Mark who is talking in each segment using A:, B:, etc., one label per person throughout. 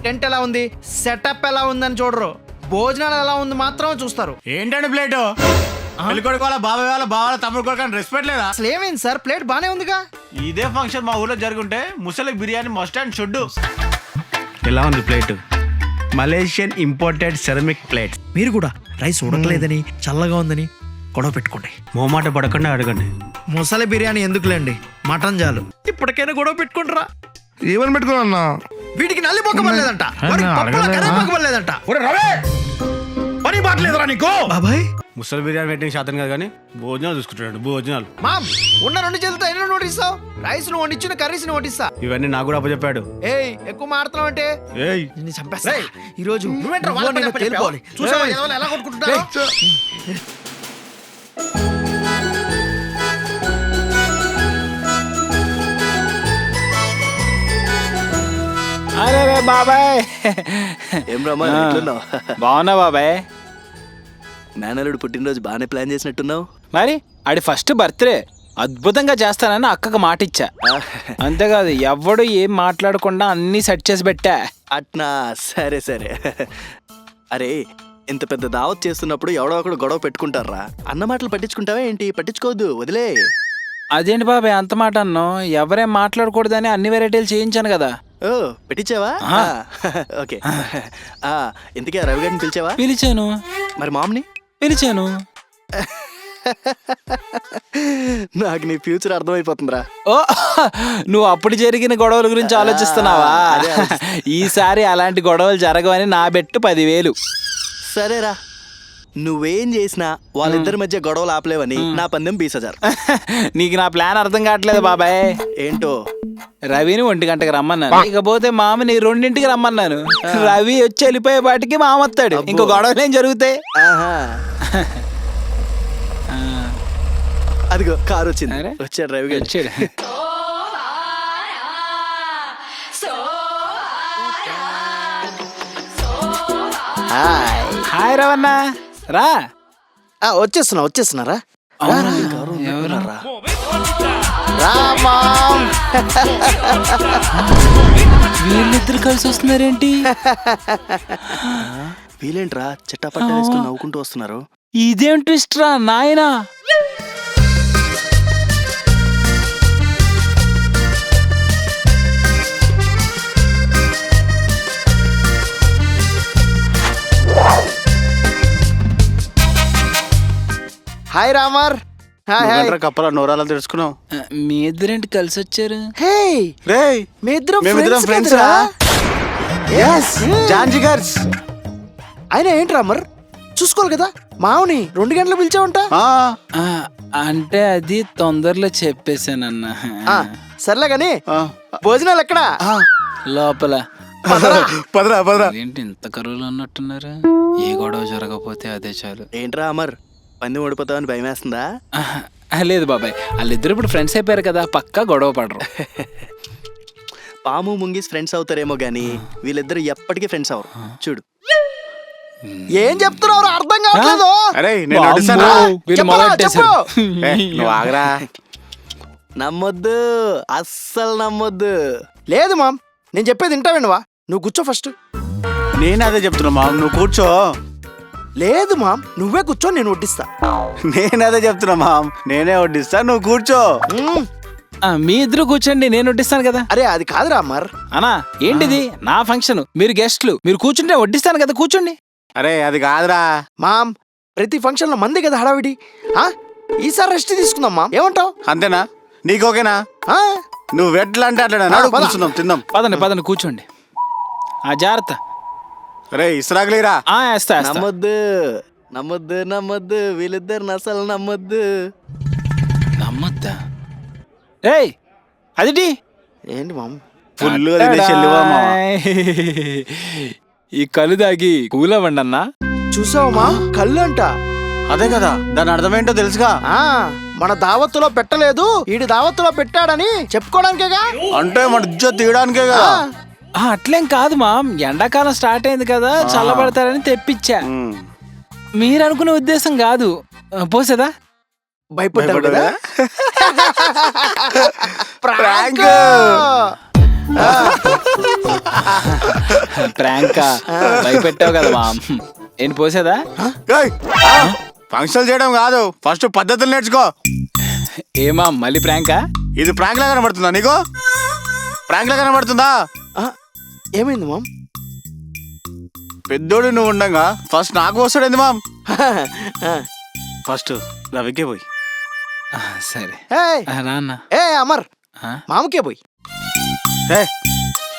A: Tent ఎలా ఉంది, setup ఎలా ఉందని చూడరు, భోజనాలు ఎలా ఉంది మాత్రమే చూస్తారు.
B: ఏంటండి ప్లేటు? పెళ్ళికొడుకు వాళ్ళ బాబాయ్ వాళ్ళ బావాల తమ్ముడు కొడుకు రెస్పెక్ట్ లేదా?
A: అసలు ఏమైంది సార్, ప్లేట్ బానే ఉందిగా.
B: ఇదే ఫంక్షన్ మా ఊర్లో జరుగుంటే ముసలికి బిర్యానీ మస్ట్ అండ్ షుడ్. ఎలా ఉంది plate? Malaysian imported ceramic plate.
A: మీరు కూడా రైస్ ఉడకలేదని చల్లగా ఉందని గొడవ పెట్టుకోండి.
B: మోమాట పడకుండా అడగండి.
A: ముసలి బిర్యానీ ఎందుకులేండి, మటన్ చాలు. ఇప్పటికైనా గొడవ పెట్టుకుంటారా?
C: ఏమని పెట్టుకున్నా?
A: వీటికి నల్లి పొక్కబడలేదంట, పొక్కబడలేదంట.
B: పని బాట్లేదురా నీకు?
A: బాబాయ్
B: ముసలి బిర్యానీ పెట్టిన శాతం కాదు కానీ భోజనాలు చూసుకుంటాడు. భోజనాలు
A: మామ్ ఉన్న 2 చేతులతో ఎన్ని నోటిస్తావు? రైస్ ను వండిచ్చిన కర్రీస్ ను వడ్డిస్తా.
B: ఇవన్నీ నాకు కూడా అప్పచెప్పాడు.
A: ఏయ్ ఎక్కువ మాట్లాడుతున్నావు అంటే
B: ఏయ్
A: నిన్ను చంపేస్తా. ఈ రోజు
B: తేలిపోవాలి.
A: చూసావా ఎలా కొట్టుకుంటున్నారో?
D: అరే రే బాబాయ్,
E: ఏం రమ్మా ఎట్లున్నావు?
D: బాగున్నా బాబాయ్.
E: మేనలుడు పుట్టినరోజు బాగానే ప్లాన్ చేసినట్టున్నావు.
D: మరి ఆడి ఫస్ట్ బర్త్డే అద్భుతంగా చేస్తానని అక్కకు మాట ఇచ్చా. అంతేకాదు ఎవడు ఏం మాట్లాడకుండా అన్ని సెట్ చేసి పెట్టా.
E: అట్నా, సరే సరే. అరే ఇంత పెద్ద దావత్ చేస్తున్నప్పుడు ఎవడో ఒకడు గొడవ పెట్టుకుంటారా? అన్న మాటలు పట్టించుకుంటావా ఏంటి? పట్టించుకోవద్దు, వదిలే.
D: అదేంటి బాబాయ్ అంత మాట అన్నావు? ఎవరేం మాట్లాడకూడదని అన్ని వెరైటీలు చేయించాను కదా.
E: ఓ పెట్టించావా? ఓకే. ఇంతకీ రవి గారిని పిలిచావా?
D: పిలిచాను.
E: మరి మామ్ని
D: పిలిచాను.
E: నాకు నీ ఫ్యూచర్ అర్థమైపోతుందిరా.
D: ఓ నువ్వు అప్పుడు జరిగిన గొడవల గురించి ఆలోచిస్తున్నావా? ఈసారి అలాంటి గొడవలు జరగవని నా బెట్టు 10,000.
E: సరేరా, నువ్వేం చేసినా వాళ్ళిద్దరి మధ్య గొడవలు ఆపలేవని నా పందెం 20,000.
D: నీకు నా ప్లాన్ అర్థం కావట్లేదు బాబాయ్.
E: ఏంటో?
D: రవిని 1 గంటకి రమ్మన్నాను, ఇకపోతే మామని 2ంటికి రమ్మన్నాను. రవి వచ్చి వెళ్ళిపోయే పాటికి మామ వస్తాడు, ఇంకో గొడవలు ఏం జరుగుతాయి.
E: అదిగో కారు వచ్చింది.
D: అరే,
E: వచ్చాడు రవి గారు.
D: వచ్చాడు. హాయ్ రవన్నా, రా.
E: వచ్చేస్తున్నారా?
D: ఎవరు? వీళ్ళిద్దరు కలిసి వస్తున్నారేంటి?
E: వీలేంట్రా చెట్టాపట్ట వేసుకుని నవ్వుకుంటూ వస్తున్నారు?
D: ఇదేం ట్విస్ట్ రా నాయనా.
A: హాయ్ రామర్.
B: కప్పలా నోరాలా తెలుసుకున్నావు?
D: మీ ఇద్దరేంటి కలిసి వచ్చారు?
A: మేమిద్దరం ఫ్రెండ్స్ రా.
B: జాంజిగర్స్.
A: అయినా ఏంటి రామర్, చూసుకోవాలి కదా. మావుని 2 గంటలకు పిలిచావంట.
D: అంటే అది తొందరలో చెప్పేశానన్న.
A: సర్లే గాని భోజనాలు ఎక్కడా?
D: లోపల.
B: పదరా.
D: ఏంటి ఇంత కరువులు అన్నట్టున్నారు? ఏ గొడవ జరగకపోతే అదే చాలు.
E: ఏంట్రా అమర్, పందెం ఓడిపోతావని భయం వేస్తుందా?
D: లేదు బాబాయ్, వాళ్ళిద్దరు ఇప్పుడు ఫ్రెండ్స్ అయిపోయారు కదా, పక్కా గొడవ పడరు.
E: పాము ముంగిస్ ఫ్రెండ్స్ అవుతారేమో గానీ వీళ్ళిద్దరు ఎప్పటికీ ఫ్రెండ్స్ అవరు. చూడు.
A: ఏం చెప్తున్నావు అర్థం కావట్లేదు.
B: నువ్వు ఆగరా.
E: నమ్మొద్దు, అస్సలు నమ్మొద్దు.
A: లేదు మామ్, నేను చెప్పేది వింటావేండువా? నువ్వు కూర్చో ఫస్ట్.
B: నేను అదే చెప్తున్నా మామ్, నువ్వు కూర్చో.
A: లేదు మామ్, నువ్వే కూర్చో, నేను వడ్డిస్తా.
B: నేను అదే చెప్తున్నా మామ్, నేనే వడ్డిస్తా, నువ్వు కూర్చో.
D: మీ ఇద్దరు కూర్చోండి, నేను వడ్డిస్తాను కదా.
A: అరే అది కాదురా అమ్మర్.
D: అన్నా ఏంటిది? నా ఫంక్షన్, మీరు గెస్ట్లు, మీరు కూర్చుంటే వడ్డిస్తాను కదా, కూర్చోండి.
B: అరే అది కాదురా
A: మామ్, ప్రతి ఫంక్షన్ లో మంది కదా హడావిడి. ఈసారి రెస్ట్ తీసుకుందాం మామ్, ఏమంటావు?
B: అంతేనా? నీకు ఓకేనా? నువ్వు ఎట్లా అంటే అట్లా కూర్చుందాం, తిందాం.
D: పదండి కూర్చోండి. జాగ్రత్త.
B: రే ఇస్రాగలేరా.
E: నమ్మొద్దు వీళ్ళిద్దరు అసలు నమ్మొద్దు.
D: నమ్మొద్దా? ఏయ్ అదిటి
A: ఏంటి మామ్?
B: ఫుల్
D: ఈ కళ్ళు దాగి కూలవండి అన్నా.
A: చూసావు మా, కళ్ళు అంట.
B: అదే కదా, దాని అర్థం ఏంటో తెలుసుగా.
A: మన దావత్తులో పెట్టలేదు, ఈడి దావత్తులో పెట్టాడని చెప్పుకోవడానికేగా.
B: అంటే మన ఇజ్జత్ తీయడానికే కదా.
D: అట్లేం కాదు మామ్, ఎండాకాలం స్టార్ట్ అయింది కదా, చల్లబడతారని తెప్పించా. మీరు అనుకునే ఉద్దేశం కాదు. పోసేదా?
A: భయపడ్డావు కదా. ప్రాంక్.
D: ప్రాంక్ భయపెట్టావు కదా మామ్. ఏంటి పోసేదా?
B: ఫంక్షన్ చేయడం కాదు, ఫస్ట్ పద్ధతులు నేర్చుకో.
D: ఏమా మళ్ళీ ప్రాంకా?
B: ఇది ప్రాంక్ లా కనబడుతుందా నీకు? ప్రాంక్ లా కనబడుతుందా?
A: ఆ, ఏమైంది మామ్?
B: పెద్దోడు నువ్వు ఉండగా ఫస్ట్ నాకు వస్తాడు ఏంది మామ్?
A: ఆ,
B: ఫస్ట్ రవికే పోయి.
D: సరే
A: ఏయ్,
D: నాన్న.
A: ఏ అమర్, మామకే పోయి.
B: ఏ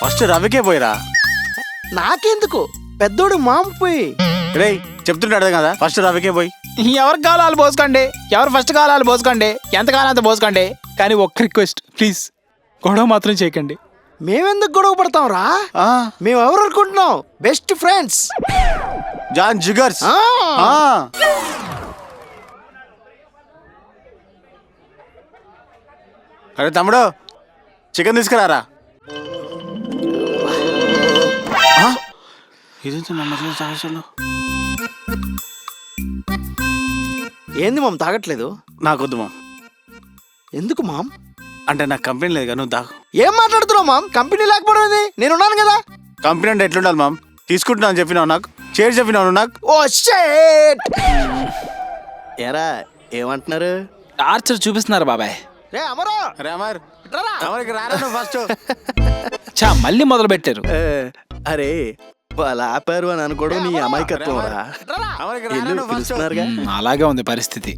B: ఫస్ట్ రవికే పోయిరా.
A: నాకెందుకు, పెద్దోడు మామ పోయి.
B: రే చెప్తుంటాడు కదా, ఫస్ట్ రవికే పోయి.
D: ఎవరికి కావాలి వాళ్ళు పోసుకోండి, ఎవరు ఫస్ట్ కావాలి వాళ్ళు పోసుకోండి, ఎంత కావాలో అంత పోసుకోండి. కానీ ఒక్క రిక్వెస్ట్ ప్లీజ్, గొడవ మాత్రం చేయకండి.
A: మేమెందుకు గొడవ పడతాం రా? మేము ఎవరు అనుకుంటున్నాం? బెస్ట్ ఫ్రెండ్స్,
B: జాన్ జిగర్స్. అరే తమ్ముడు, చికెన్ తీసుకురారా. ఇదేంటి నమ్మకం సాహసాలు?
A: ఏంది మామ్ తాగట్లేదు?
B: నాకొద్దు మామ్.
A: ఎందుకు మామ్?
B: అంటే నాకు కంపెనీ లేదు కదా, నువ్వు తాగు.
A: ఏం మాట్లాడుతున్నావు మామ్? కంపెనీ లేకపోవడం ఏంది? నేనున్నాను కదా.
B: కంపెనీ అంటే ఎట్లుండాలి మామ్? తీసుకుంటున్నా అని చెప్పినావు నాకు, చేసి చెప్పినావు నాకు.
A: ఓ షేట్.
E: ఎరా ఏమంటున్నారు?
D: టార్చర్ చూపిస్తున్నారు బాబాయ్.
A: రే అమరా,
B: అరే అమర్,
A: ఇట్రారా.
B: అమర్కి రారా నువ్వు ఫస్ట్.
D: చా మళ్ళీ మొదలు పెట్టారు.
E: అరే వాళ్ళు ఆపారు అని అనుకోవడం నీ అమాయకత్వం రా.
B: అమర్కి రారా
E: ఇల్లు
B: నువ్వు ఫస్ట్.
E: పిలుస్తున్నారుగా.
D: అలాగే ఉంది పరిస్థితి.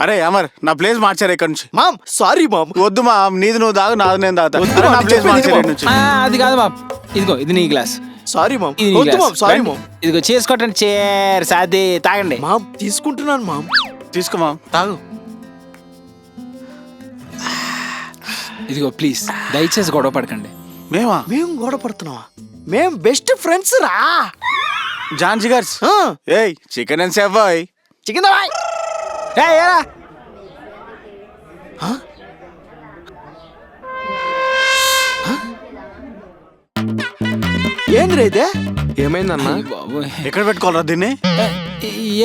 B: అరే అమర్, నా ప్లేస్ మార్చారు ఇక్కడ నుంచి.
A: Ma'am sorry ma'am.
B: వద్దు మామ్, నీది నువ్వు తాగు, నాది నేను తాగుతా.
A: వద్దు
B: అరే, నా
A: మామ్,
B: ప్లేస్
A: చెప్పేది
B: మార్చారు
A: మామ్.
B: ఇక్కడ నుంచి.
D: అది కాదు మామ్, ఇదిగో ఇది నీ గ్లాస్,
A: సారీ మామ్.
D: ఇది నీ
A: వద్దు
D: గ్లాస్.
A: మామ్, సారీ
D: రండి.
A: మామ్.
D: ఇదిగో చేసుకోవటండి, చేర్ సాది తాగండి.
A: మామ్ తీసుకుంటున్నాను మామ్.
B: తీసుకో మామ్, తాగు.
D: ఇదిగో ప్లీజ్ దయచేసి గొడవ పడకండి.
B: మేమా?
A: మేము గొడవ పడుతున్నావా? మేం బెస్ట్ ఫ్రెండ్స్ రా.
B: జాన్ జిగర్స్. ఏయ్ చికెన్ అండ్ సేవ్ బాయ్.
A: చికెన్ దవాయ్.
D: ఏరా
A: ఏంది రే ఇదే?
E: ఏమైందన్నా?
D: బాబోయ్.
B: ఎక్కడ పెట్టుకోవాలరా దీన్ని?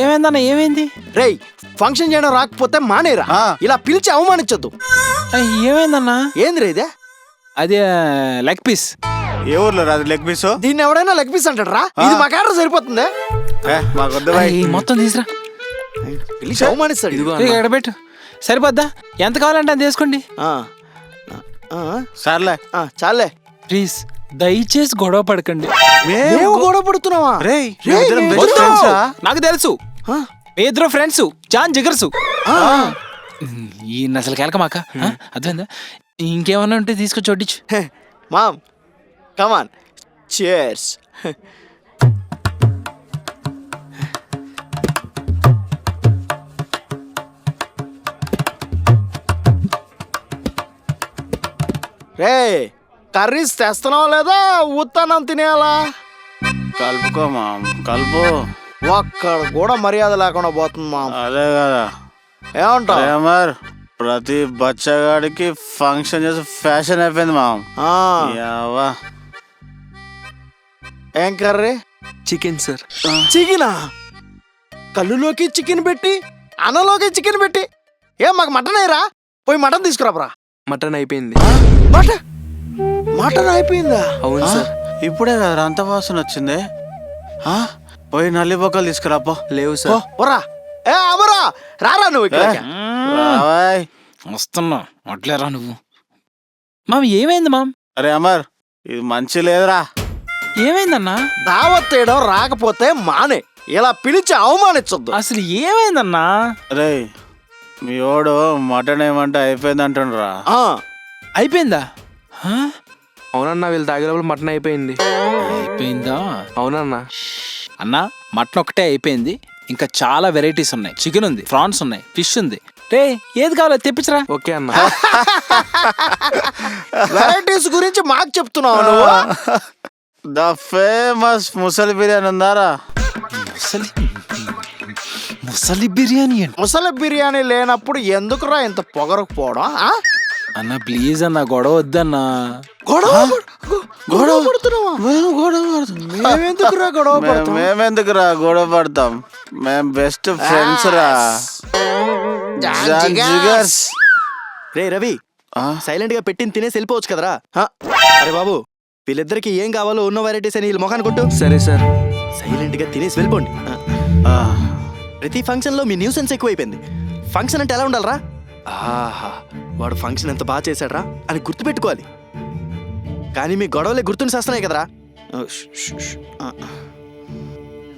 D: ఏమైందన్న ఏమైంది?
A: రేయ్ ఫంక్షన్ చేయడం రాకపోతే మానేరా.
B: ఆ.
A: ఇలా పిలిచి అవమానించొద్దు.
D: ఏమైందన్నా?
A: ఏంది రే ఇదే?
D: అది లెగ్ పీస్.
B: ఏ ఊర్లో రాదు లెగ్ పీస్?
A: దీన్ని ఎవడైనా లెగ్ పీస్ అంటాడు రా. ఇది మా కాడ సరిపోతుంది.
B: మాకు వద్దు బాయ్.
D: మొత్తం తీసురా,
A: పిలిచి అవమానిస్తాడు. ఇదిగో
D: ఎక్కడ పెట్టు, సరిపోద్దా? ఎంత కావాలంటే అంత తీసుకోండి.
B: సర్లే.
A: చాలే.
D: ప్లీజ్ దయచేసి గొడవ పడకండి.
A: మేము గొడవ పడుతున్నావా?
B: రేయ్
A: రేయ్,
B: మేమిద్దరం
A: మేము
B: best
A: వద్దు.
B: friends ఆ?
D: నాకు తెలుసు మీ ఇద్దరు ఫ్రెండ్స్, జాన్ జిగర్సు. ఈ అసలు కేలకమాక అర్థమైందా? ఇంకేమన్నా ఉంటే తీసుకొచ్చి వడ్డించు.
A: మామ్ కమాన్ చేర్స్. రే కర్రీస్ తెస్తున్నావా లేదా ఉత్తన్నం తినేయాలా?
B: కలుపుకో మామ్, కలుపు.
A: ఒక్కడ కూడా మర్యాద లేకుండా పోతుంది మామ్.
B: అదే కదా
A: ఏమంటావు?
B: అమర్, ప్రతి బచ్చగాడికి ఫంక్షన్ చేసి ఫ్యాషన్ అయిపోయింది మామ్. యావా.
A: ఏం కర్రీ?
E: Chicken sir.
A: చికెనా? కళ్ళులోకి చికెన్ పెట్టి అన్నలోకి చికెన్ పెట్టి ఏం మాకు మటన్ అయ్యరా? పోయి మటన్ తీసుకురాబరా.
E: మటన్ అయిపోయింది.
A: మటన్ అయిపోయిందా?
E: అవును సార్.
B: ఇప్పుడే కదా అంత వాసన వచ్చింది. పోయి నల్లి బొక్కలు తీసుకురాపో.
E: లేవు సార్.
A: ఓరా ఏ అమరా రారా నువ్వు ఇక్కడ.
D: వస్తున్నా అట్లేరా నువ్వు. మామ్ ఏమైంది మామ్?
B: అరే అమర్, ఇది మంచి లేదురా.
D: ఏమైందన్నా?
A: దావత్ వేయడం రాకపోతే మానే, ఇలా పిలిచి అవమానించొద్దు.
D: అసలు ఏమైందన్నా?
B: అరే మీ ఓడు మటన్ ఏమంటే అయిపోయింది అంటుండ్రా.
D: అయిపోయిందా?
E: అవునన్నా, వీళ్ళు తాగేటప్పుడు మటన్ అయిపోయింది.
D: అయిపోయిందా?
E: అవునన్నా.
D: అన్నా మటన్ ఒకటే అయిపోయింది, ఇంకా చాలా వెరైటీస్ ఉన్నాయి. చికెన్ ఉంది, ప్రాన్స్ ఉన్నాయి, ఫిష్ ఉంది. రే ఏది కావాలో తెప్పించరా.
E: ఓకే అన్న.
A: వెరైటీస్ గురించి మాకు చెప్తున్నావు నువ్వు?
B: ద ఫేమస్ ముసలి బిర్యానీ ఉందారా?
D: ముసలి బిర్యానీ అండి.
A: ముసలి బిర్యానీ లేనప్పుడు ఎందుకురా ఇంత పొగరకపోవడం?
D: అన్న ప్లీజ్ అన్న, గొడవ వద్దన్నా.
A: గొడవ పడుతున్నావా? మేమెందుకురా గొడవ పడతాం?
B: మేమెందుకురా గొడవ పడతాం? మేం బెస్ట్ ఫ్రెండ్స్ రా. జాన్ జిగర్స్.
E: రే రవి, సైలెంట్ గా పెట్టింది తినేసి వెళ్ళిపోవచ్చు కదరా. అరే బాబు వీళ్ళిద్దరికి ఏం కావాలో ఉన్న వెరైటీస్ అని వీళ్ళు మొఖాన్ని కొట్టు.
C: సరే సార్.
E: సైలెంట్ గా తినేసి వెళ్ళిపోండి. ప్రతి ఫంక్షన్ లో మీ న్యూసెన్స్ ఎక్కువైపోయింది. ఫంక్షన్ అంటే ఎలా ఉండాలరా? ఆహా, వాడు ఫంక్షన్ ఎంత బాగా చేశాడ్రా అని గుర్తుపెట్టుకోవాలి. కానీ మీ గొడవలే గుర్తుంచేస్తున్నాయి కదరా.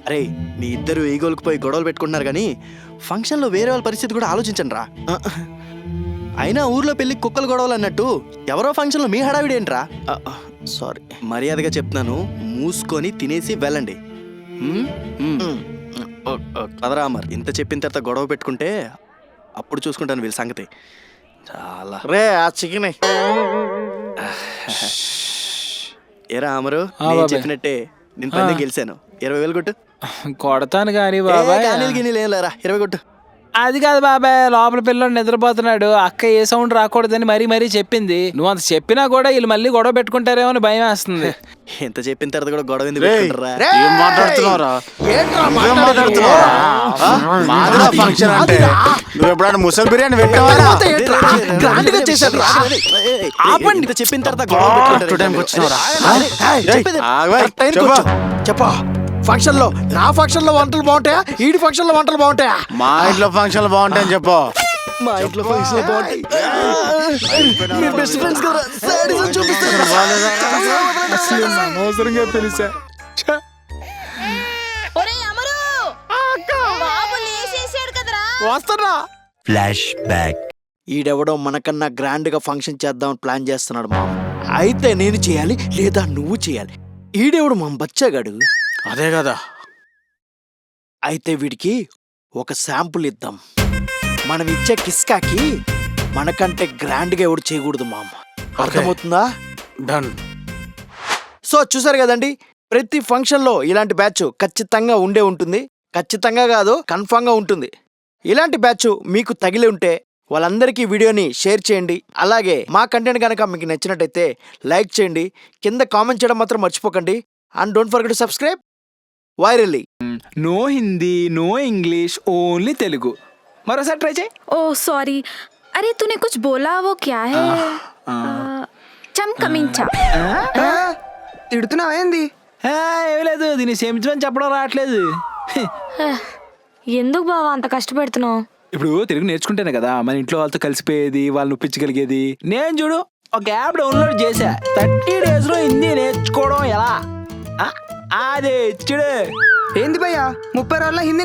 E: అరే, మీ ఇద్దరు ఈగోలకు పోయి గొడవలు పెట్టుకుంటున్నారు కానీ ఫంక్షన్లో వేరే వాళ్ళ పరిస్థితి కూడా ఆలోచించండి రా. అయినా ఊర్లో పెళ్లి కుక్కలు గొడవలు అన్నట్టు ఎవరో ఫంక్షన్లో మీ హడావిడి ఏంట్రా?
A: సారీ.
E: మర్యాదగా చెప్తున్నాను, మూసుకొని తినేసి వెళ్ళండి. కదరా మరి, ఇంత చెప్పిన తర్వాత గొడవ పెట్టుకుంటే అప్పుడు చూసుకుంటాను వీళ్ళ సంగతి. చాలా
A: రే ఆ చికెన్
E: ఏరా అమరు,
D: ఆ
E: నేను
D: బాబాయ్.
E: చెప్పినట్టే నేను పందెం గెలిచాను. 20,000 కొట్టు.
D: కొడతాను కానీ బాబాయ్.
E: గిన్నెలు ఏం లేరా, 20 కొట్టు.
D: అది కాదు బాబాయ్, లోపల పిల్లడు నిద్రపోతున్నాడు, అక్క ఏ సౌండ్ రాకూడదని మరీ చెప్పింది. నువ్వు అంత చెప్పినా కూడా వీళ్ళు మళ్ళీ గొడవ పెట్టుకుంటారేమో అని భయం వేస్తుంది.
E: ఎంత చెప్పిన తర్వాత కూడా గొడవ ఎందుకు
C: రేయ్,
E: పెట్టుకుంటారా?
C: ఏం మాట్లాడుతున్నావురా?
A: ఏంట్రా
C: ఏం మాట్లాడుతున్నావురా? మాదిరా ఫంక్షన్ అంటే నువ్వు ఎప్పుడైనా ముసలి బిర్యానీ పెట్టావారా?
A: గ్రాండ్ గా చేశారు రా.
E: ఆపండి. ఇంత చెప్పిన తర్వాత గొడవ పెట్టుకుంటారు.
C: టైంకి వచ్చినావురా?
E: చెప్పేది.
A: చెప్పా ఫంక్షన్ లో నా ఫంక్షన్ లో వంటలు బాగుంటాయా, ఈడి ఫంక్షన్ లో వంటలు బాగుంటాయా?
C: మా ఇంట్లో ఫంక్షన్లు బాగుంటాయని చెప్పు.
E: మా ఇంట్లో ఫంక్షన్ బాగుంటాయి. మీరు బెస్ట్ ఫ్రెండ్స్ కదా, sadism చూపిస్తారు.
D: అవసరంగా పిలిచా.
F: ఒరేయ్ అమరు, బాబు లేచేసాడు కదరా.
A: వస్తున్నా.
B: Flash back.
A: ఈడెవడో మనకన్నా గ్రాండ్ గా ఫంక్షన్ చేద్దాం ప్లాన్ చేస్తున్నాడు మామ. అయితే నేను చేయాలి లేదా నువ్వు చేయాలి. ఈడెవడు మా బచ్చగాడు.
C: అదే కదా.
A: అయితే వీడికి ఒక శాంపుల్ ఇద్దాం. మనం ఇచ్చే కిస్కాకి మనకంటే గ్రాండ్ గా ఎవడు చేయకూడదు మామ. అర్థమవుతుందా?
C: డన్.
A: సో చూసారు కదండి, ప్రతి ఫంక్షన్ లో ఇలాంటి బ్యాచ్ ఖచ్చితంగా ఉండే ఉంటుంది. ఖచ్చితంగా కాదు, కన్ఫామ్ గా ఉంటుంది. ఇలాంటి బ్యాచ్ మీకు తగిలి ఉంటే వాళ్ళందరికీ వీడియోని షేర్ చేయండి. అలాగే మా కంటెంట్ కనుక మీకు నచ్చినట్టయితే లైక్ చేయండి. కింద కామెంట్ చేయడం మాత్రం మర్చిపోకండి. And don't forget to subscribe virally.
D: No Hindi, no English, only Telugu. మరోసారి ట్రై చేయి.
F: ओह सॉरी, अरे तूने कुछ बोला वो क्या है? चमकमिंचा.
G: తిడుతున్నావా ఏంది?
D: ఏమి లేదు, దీన్ని క్షమించమని చెప్పడం రావట్లేదు.
F: ఎందుకు బావా అంత కష్టపెడుతున్నావు?
D: ఇప్పుడు తెలుగు నేర్చుకుంటేనే కదా మన ఇంట్లో వాళ్ళతో కలిసిపోయేది, వాళ్ళని ఒప్పించగలిగేది. నేను చూడు ఒక యాప్ డౌన్లోడ్ చేశా, 30 days లో హిందీ నేర్చుకోవడం ఎలా. అదే చూడు.
G: ఏంది భయ్యా 30 రోజుల్లో హిందీ